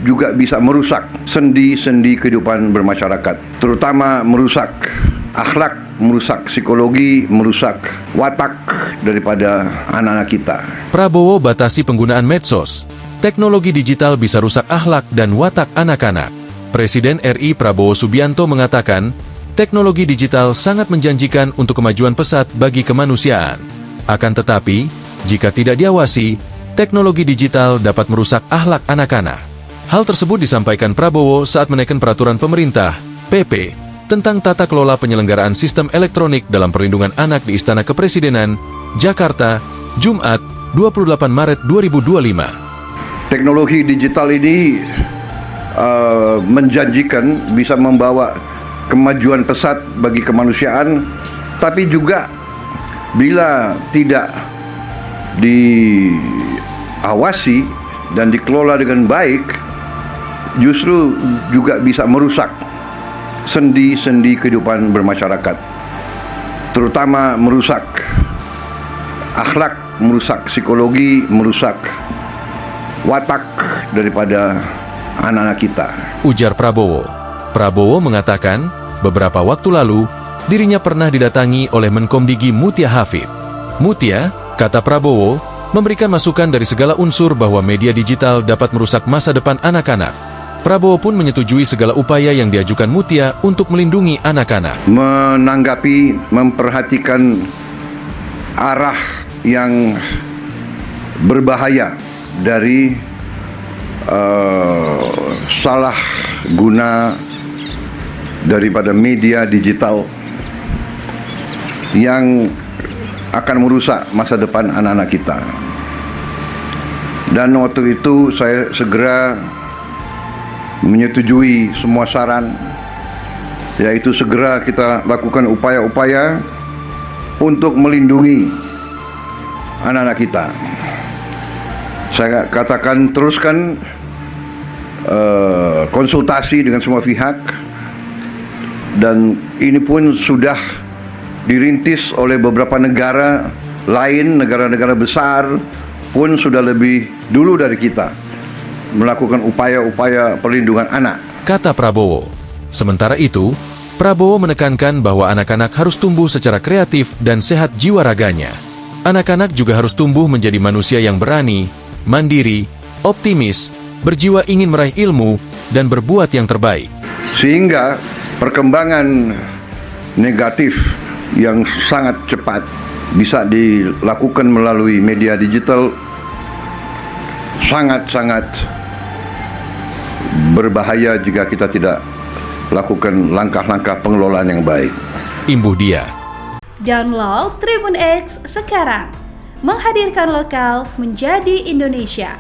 juga bisa merusak sendi-sendi kehidupan bermasyarakat, terutama merusak akhlak, merusak psikologi, merusak watak daripada anak-anak kita. Prabowo batasi penggunaan medsos. Teknologi digital bisa rusak akhlak dan watak anak-anak. Presiden RI Prabowo Subianto mengatakan, teknologi digital sangat menjanjikan untuk kemajuan pesat bagi kemanusiaan. Akan tetapi, jika tidak diawasi, teknologi digital dapat merusak akhlak anak-anak. Hal tersebut disampaikan Prabowo saat menaikkan peraturan pemerintah, PP, tentang tata kelola penyelenggaraan sistem elektronik dalam perlindungan anak di Istana Kepresidenan, Jakarta, Jumat, 28 Maret 2025. Teknologi digital ini menjanjikan bisa membawa kemajuan pesat bagi kemanusiaan, tapi juga bila tidak diawasi dan dikelola dengan baik, justru juga bisa merusak sendi-sendi kehidupan bermasyarakat, terutama merusak akhlak, merusak psikologi, merusak watak daripada anak-anak kita. Ujar Prabowo. Prabowo mengatakan, beberapa waktu lalu, dirinya pernah didatangi oleh Menkomdigi Mutia Hafid. Mutia, kata Prabowo, memberikan masukan dari segala unsur bahwa media digital dapat merusak masa depan anak-anak. Prabowo pun menyetujui segala upaya yang diajukan Mutia untuk melindungi anak-anak. Menanggapi, memperhatikan arah yang berbahaya dari salah guna daripada media digital yang akan merusak masa depan anak-anak kita. Dan waktu itu saya segera menyetujui semua saran, yaitu segera kita lakukan upaya-upaya untuk melindungi anak-anak kita. Saya katakan teruskan konsultasi dengan semua pihak, dan ini pun sudah dirintis oleh beberapa negara lain, negara-negara besar pun sudah lebih dulu dari kita melakukan upaya-upaya perlindungan anak, kata Prabowo. Sementara itu, Prabowo menekankan bahwa anak-anak harus tumbuh secara kreatif dan sehat jiwa raganya. Anak-anak juga harus tumbuh menjadi manusia yang berani, mandiri, optimis, berjiwa ingin meraih ilmu, dan berbuat yang terbaik. Sehingga perkembangan negatif yang sangat cepat bisa dilakukan melalui media digital sangat-sangat berbahaya jika kita tidak lakukan langkah-langkah pengelolaan yang baik. Imbuh dia. Download Tribun X sekarang, menghadirkan lokal menjadi Indonesia.